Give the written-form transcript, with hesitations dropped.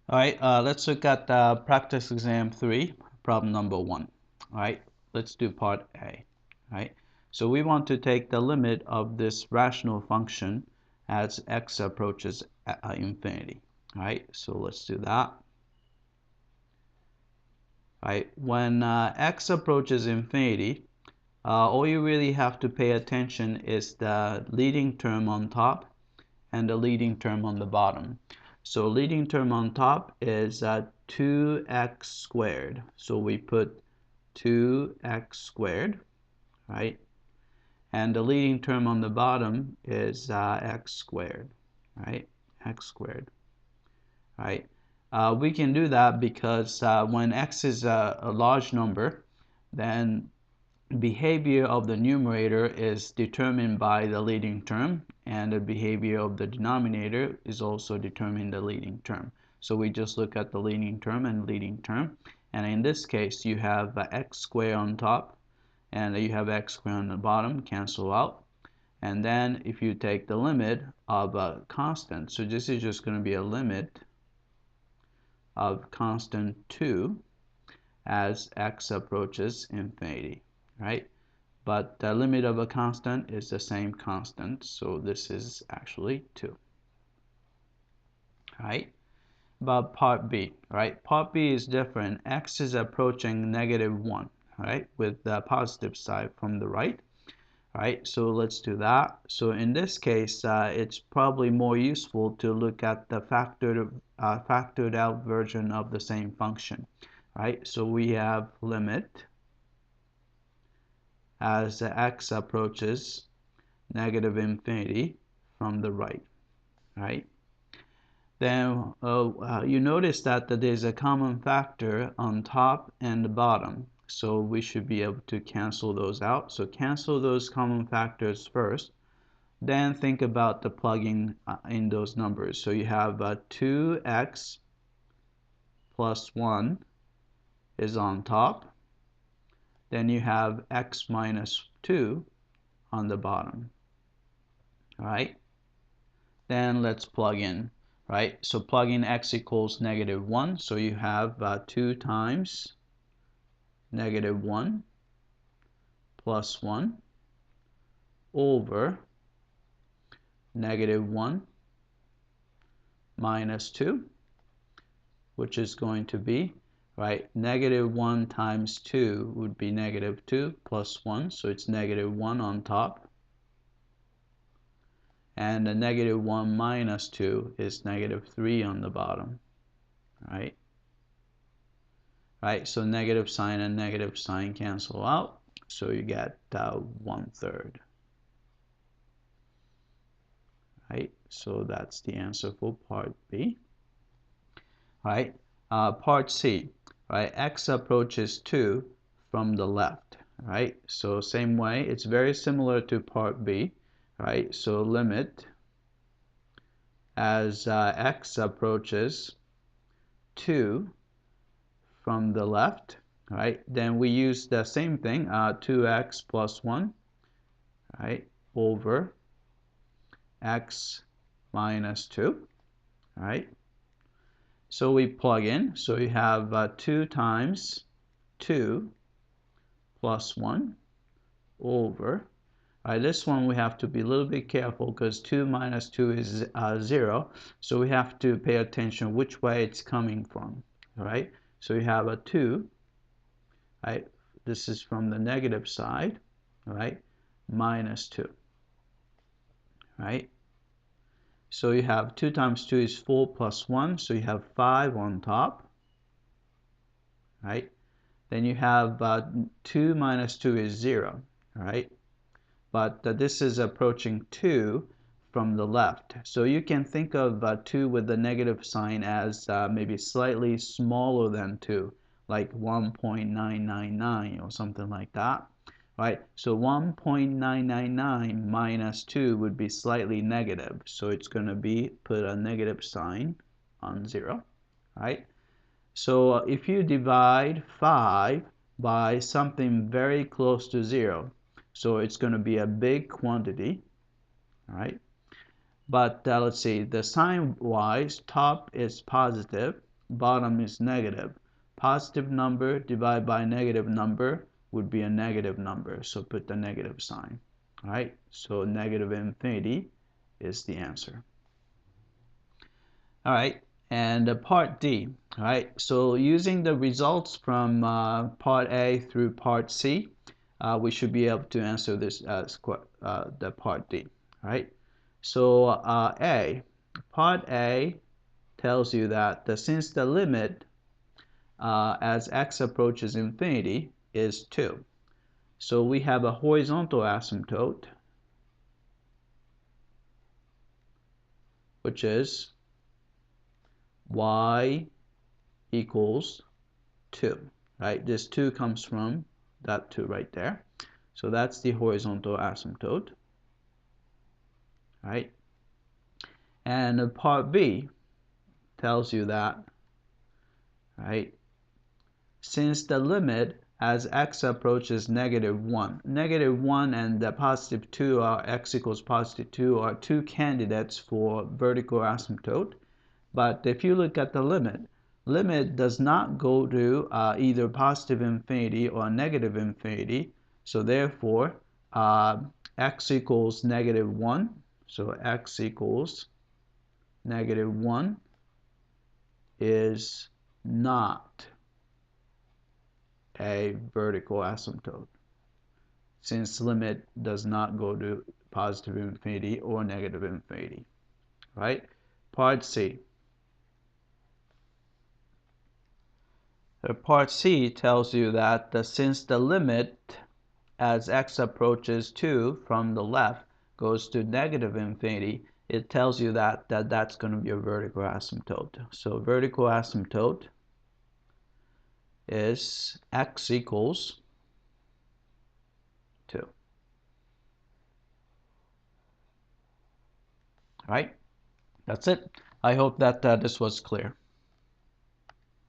All right, let's look at practice exam 3, problem number 1. All right, let's do part A. All right, so we want to take the limit of this rational function as x approaches infinity. All right, so let's do that. All right, when x approaches infinity, all you really have to pay attention is the leading term on top and the leading term on the bottom. So leading term on top is 2x squared. So we put 2x squared, right? And the leading term on the bottom is x squared, right? X squared, right? We can do that because when x is a large number, then behavior of the numerator is determined by the leading term, and the behavior of the denominator is also determined by the leading term. So we just look at the leading term and leading term, and in this case you have x squared on top and you have x squared on the bottom, cancel out. And then if you take the limit of a constant, so this is just going to be a limit of constant 2 as x approaches infinity, right? But the limit of a constant is the same constant, so this is actually 2. Right? But part B, right? Part B is different. X is approaching -1, right? With the positive side from the right. Right? So let's do that. So in this case, it's probably more useful to look at the factored out version of the same function. Right? So we have limit as x approaches -infinity from the right, right? Then you notice that there's a common factor on top and the bottom, so we should be able to cancel those out. So cancel those common factors first, then think about the plugging in those numbers. So you have 2x plus 1 is on top, then you have x minus 2 on the bottom. All right, then let's plug in, right? So plug in x equals -1, so you have 2 times -1 plus 1 over -1 minus 2, which is going to be, right, -1 times 2 would be -2 plus 1, so it's -1 on top. And the -1 minus 2 is -3 on the bottom, right? Right, so negative sign and negative sign cancel out, so you get 1/3. Right, so that's the answer for part B. Right, part C, right, x approaches 2 from the left, right? So same way, it's very similar to part B, right? So limit as x approaches 2 from the left, right? Then we use the same thing, 2x plus 1, right, over x minus 2, right? So we plug in, so you have 2 times 2 plus 1 over, right, this one we have to be a little bit careful because 2 minus 2 is 0, so we have to pay attention which way it's coming from, right? So you have a 2, right, this is from the negative side, right, minus 2, right? So you have 2 times 2 is 4 plus 1, so you have 5 on top, right? Then you have 2 minus 2 is 0, right? But this is approaching 2 from the left. So you can think of 2 with the negative sign as maybe slightly smaller than 2, like 1.999 or something like that, right? So 1.999 minus 2 would be slightly negative. So it's going to be put a negative sign on 0, right? So if you divide 5 by something very close to 0, so it's going to be a big quantity, right? But let's see, the sign wise, top is positive, bottom is negative. Positive number divided by negative number would be a negative number, so put the negative sign. All right, so negative infinity is the answer. All right, and part D. All right, so using the results from part A through part C, we should be able to answer this as the part D. All right, so part A tells you that since the limit as x approaches infinity is 2, so we have a horizontal asymptote, which is y equals 2, right? This 2 comes from that 2 right there. So that's the horizontal asymptote, right? And part B tells you that, right, since the limit as x approaches -1, -1 and the positive 2 are x equals positive 2 are two candidates for vertical asymptote. But if you look at the limit does not go to either positive infinity or negative infinity. So therefore, x equals -1. So x equals -1 is not a vertical asymptote, since limit does not go to positive infinity or negative infinity, right? Part C. Part C tells you that since the limit as x approaches 2 from the left goes to negative infinity, it tells you that that's going to be a vertical asymptote. So vertical asymptote is x equals 2. All right, that's it. I hope that this was clear.